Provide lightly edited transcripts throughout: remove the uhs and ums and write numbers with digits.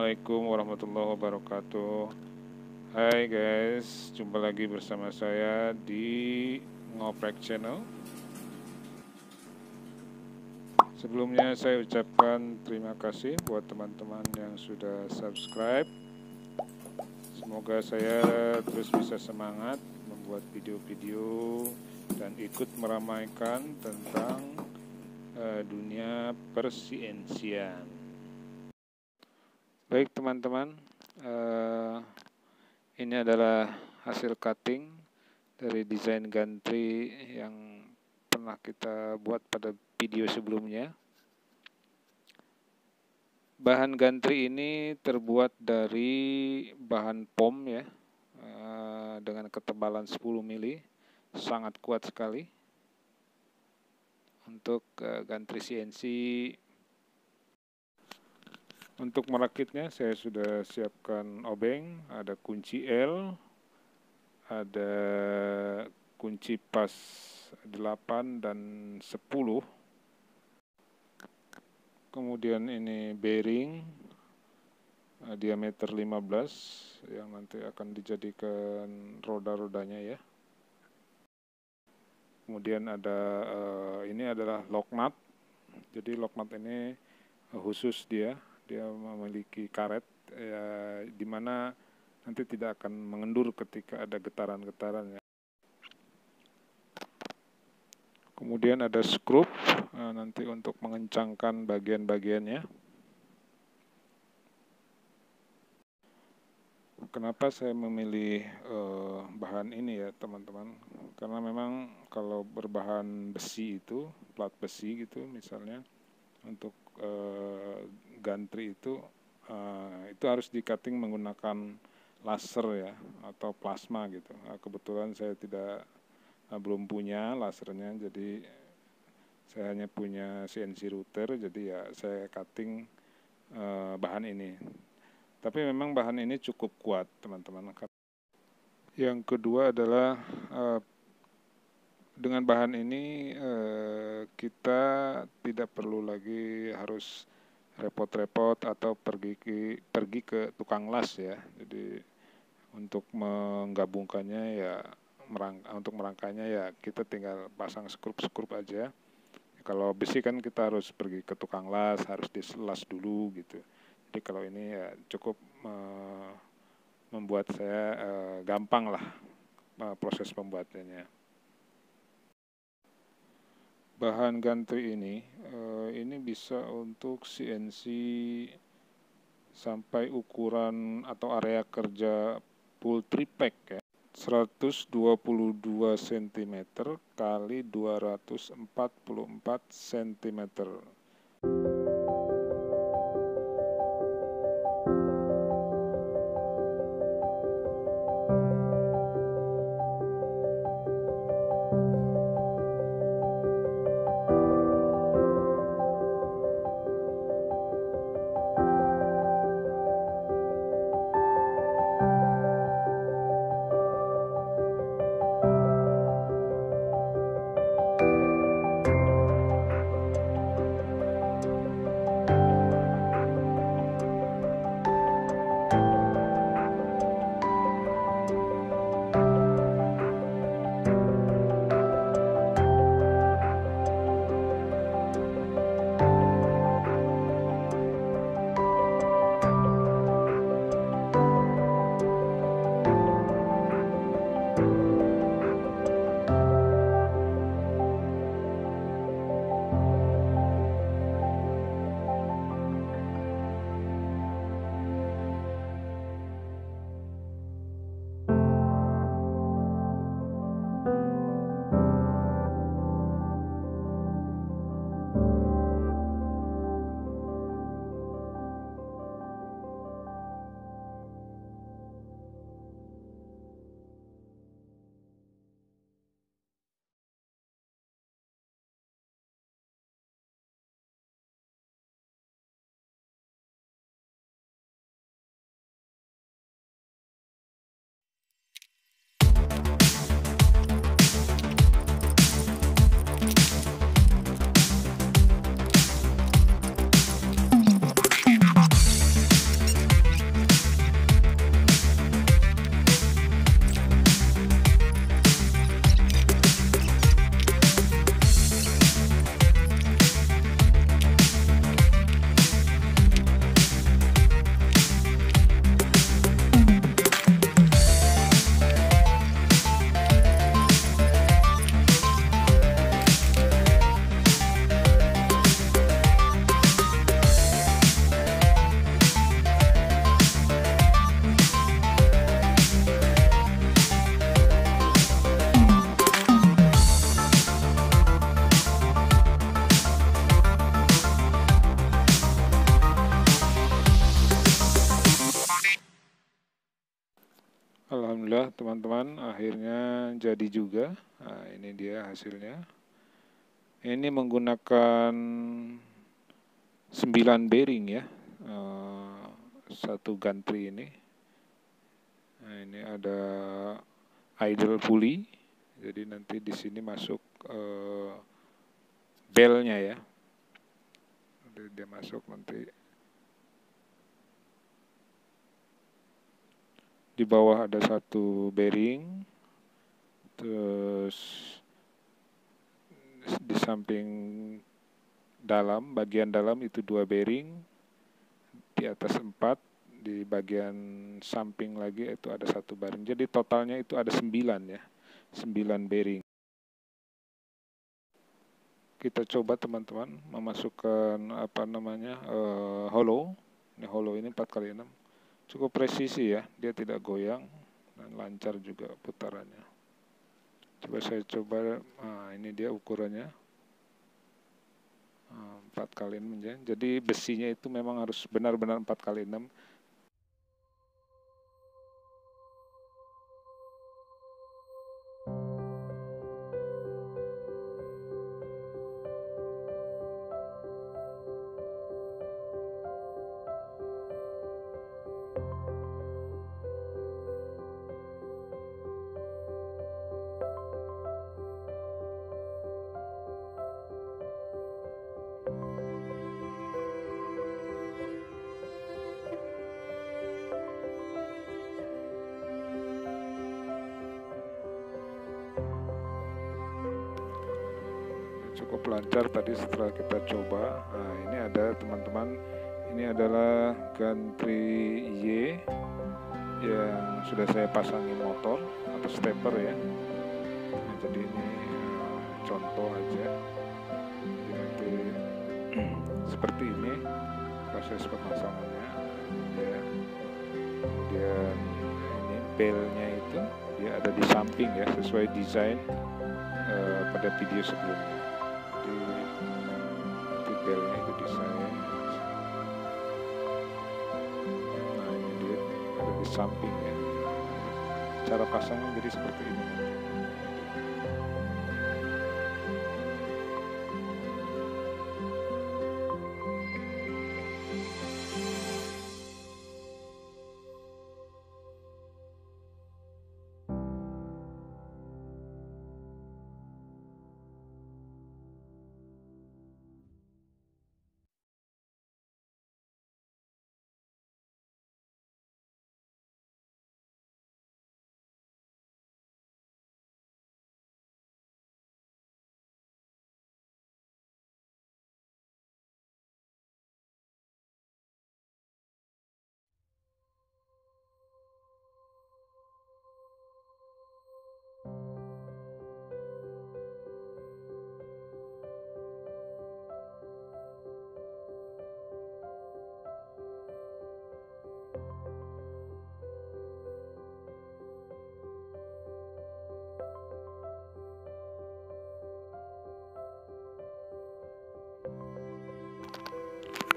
Assalamualaikum warahmatullahi wabarakatuh. Hai guys, jumpa lagi bersama saya di Ngoprek Channel. Sebelumnya saya ucapkan terima kasih buat teman-teman yang sudah subscribe. Semoga saya terus bisa semangat membuat video-video dan ikut meramaikan tentang dunia persiensian. Baik teman-teman, ini adalah hasil cutting dari desain gantry yang pernah kita buat pada video sebelumnya. Bahan gantry ini terbuat dari bahan POM ya, dengan ketebalan 10 mili, sangat kuat sekali. Untuk gantry CNC, untuk merakitnya saya sudah siapkan obeng, ada kunci L, ada kunci pas 8 dan 10. Kemudian ini bearing diameter 15 yang nanti akan dijadikan roda-rodanya ya. Kemudian ada ini adalah lock nut. Jadi lock nut ini khusus dia memiliki karet ya, dimana nanti tidak akan mengendur ketika ada getaran-getaran ya. Kemudian ada skrup nanti untuk mengencangkan bagian-bagiannya. Kenapa saya memilih bahan ini ya teman-teman? Karena memang kalau berbahan besi itu, plat besi gitu misalnya, untuk gantry itu harus di cutting menggunakan laser ya atau plasma gitu. Kebetulan saya belum punya lasernya, jadi saya hanya punya CNC router, jadi ya saya cutting bahan ini. Tapi memang bahan ini cukup kuat teman-teman. Yang kedua adalah dengan bahan ini kita tidak perlu lagi harus repot-repot atau pergi ke tukang las ya. Jadi untuk menggabungkannya ya, untuk merangkainya ya kita tinggal pasang skrup aja. Kalau besi kan kita harus pergi ke tukang las, harus dilas dulu gitu. Jadi kalau ini ya cukup membuat saya gampang lah proses pembuatannya. Bahan gantry ini bisa untuk CNC sampai ukuran atau area kerja poultry pack ya, 122 cm kali 244 cm. jadi juga. Nah, ini dia hasilnya. Ini menggunakan 9 bearing ya, satu gantry ini. Nah, ini ada idle pulley, jadi nanti di sini masuk belnya ya. Nanti dia masuk nanti. Di bawah ada satu bearing, terus di samping dalam, bagian dalam itu 2 bearing, di atas 4, di bagian samping lagi itu ada 1 bearing. Jadi totalnya itu ada 9 ya, 9 bearing. Kita coba teman-teman memasukkan hollow. Ini hollow ini 4x6. Cukup presisi ya, dia tidak goyang dan lancar juga putarannya. Coba saya coba, nah ini dia ukurannya 4x6 ya. Jadi besinya itu memang harus benar-benar 4x6. Cukup lancar tadi setelah kita coba. Nah, ini ada teman-teman, ini adalah gantry Y yang sudah saya pasangi motor atau stepper ya. Nah, jadi ini contoh aja. Jadi nanti seperti ini proses pemasangannya ya. Kemudian ini belnya itu dia ada di samping ya, sesuai desain pada video sebelumnya. Di belnya itu desain. Nah, ini dia ada di samping ya. Cara pasangnya jadi seperti ini.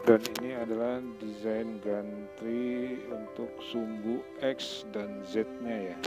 Dan ini adalah desain gantry untuk sumbu X dan Z-nya ya.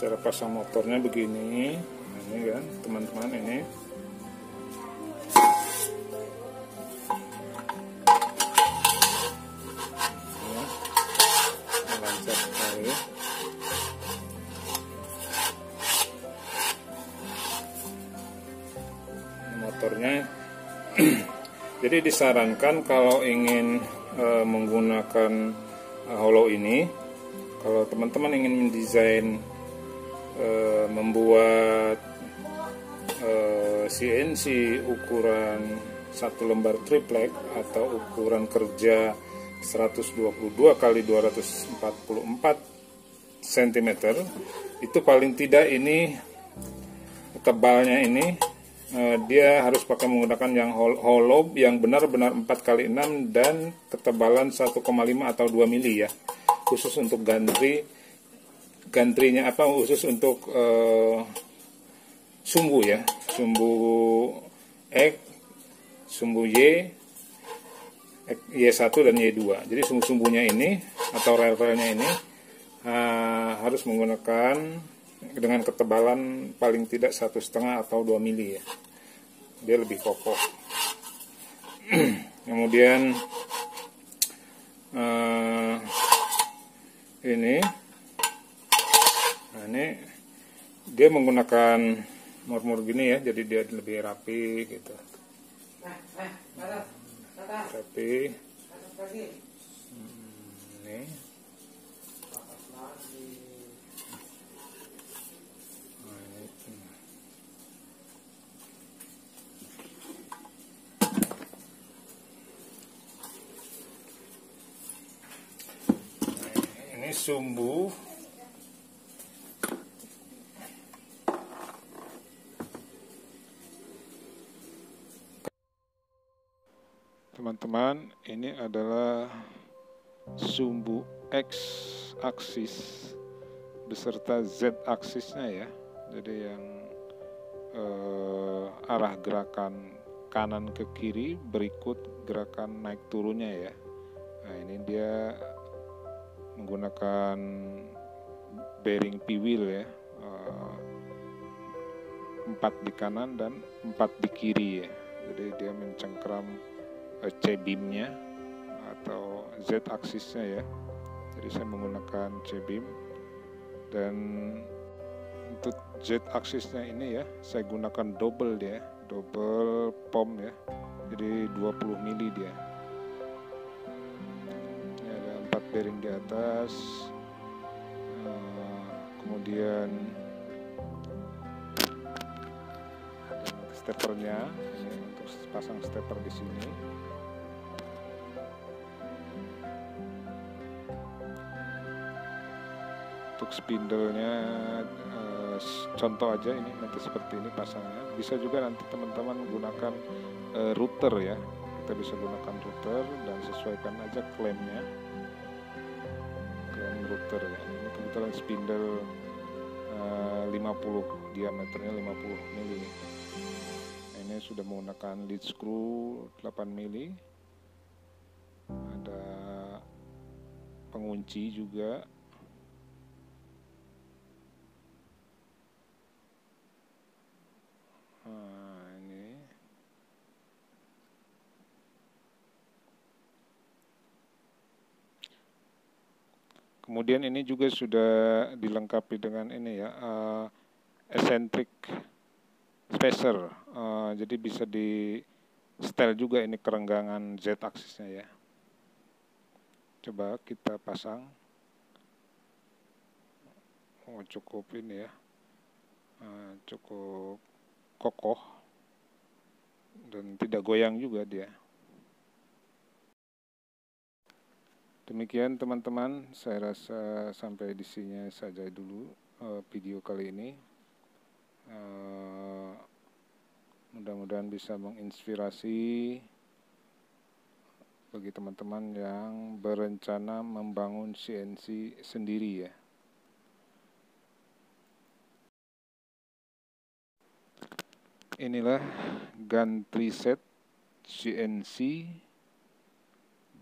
Cara pasang motornya begini. Nah, ini kan teman-teman ini. Motornya jadi disarankan kalau ingin menggunakan hollow ini, kalau teman-teman ingin mendesain membuat CNC ukuran 1 lembar triplek atau ukuran kerja 122 kali 244 cm, itu paling tidak ini tebalnya ini dia harus pakai menggunakan yang hollow yang benar-benar 4x6 dan ketebalan 1,5 atau 2 mili ya, khusus untuk gantrynya khusus untuk sumbu ya, sumbu X, sumbu Y, Y1 dan Y2. Jadi sumbu-sumbunya ini atau rel-relnya ini harus menggunakan dengan ketebalan paling tidak 1,5 atau 2 mili ya. Dia lebih kokoh. Kemudian ini dia menggunakan murmur gini ya, jadi dia lebih rapi gitu. Rapi. Ini. Ini sumbu teman-teman, ini adalah sumbu X aksis beserta Z aksisnya ya. Jadi yang arah gerakan kanan ke kiri berikut gerakan naik turunnya ya. Nah, ini dia menggunakan bearing P-wheel ya, 4 di kanan dan 4 di kiri ya. Jadi dia mencengkeram C-beamnya atau Z-aksisnya ya. Jadi saya menggunakan C-beam, dan untuk Z-aksisnya ini ya saya gunakan double dia, double pom ya. Jadi 20 mili dia. Ini ada 4 bearing di atas, kemudian ada steppernya ini untuk pasang stepper di sini. Untuk spindle-nya contoh aja ini nanti seperti ini pasangnya. Bisa juga nanti teman-teman gunakan router ya. Kita bisa gunakan router dan sesuaikan aja klemnya, klem router ya. Ini kebetulan spindle 50, diameternya 50 mili. Nah, ini sudah menggunakan lead screw 8 mili. Ada pengunci juga. Ini kemudian ini juga sudah dilengkapi dengan ini ya, eccentric spacer. Jadi bisa di setel juga ini kerenggangan Z aksisnya ya. Coba kita pasang. Cukup ini ya, cukup kokoh dan tidak goyang juga dia. Demikian teman-teman, saya rasa sampai di sini saja dulu video kali ini. Mudah-mudahan bisa menginspirasi bagi teman-teman yang berencana membangun CNC sendiri ya. Inilah gantry set CNC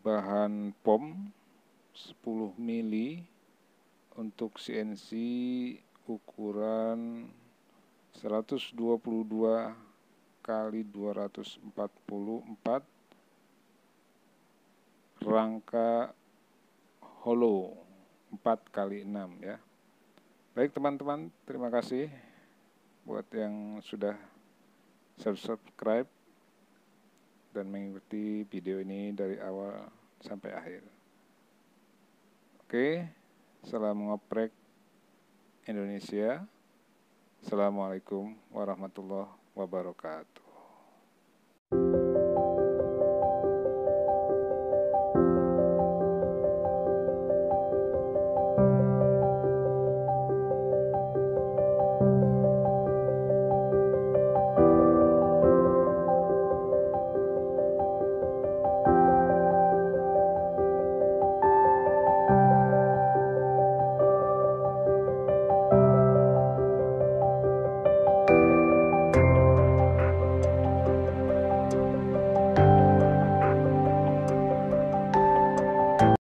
bahan POM 10 mili untuk CNC ukuran 122 kali 244 rangka hollow 4 kali 6 ya. Baik teman-teman, terima kasih buat yang sudah subscribe dan mengikuti video ini dari awal sampai akhir. Oke, salam ngoprek Indonesia. Assalamualaikum warahmatullahi wabarakatuh.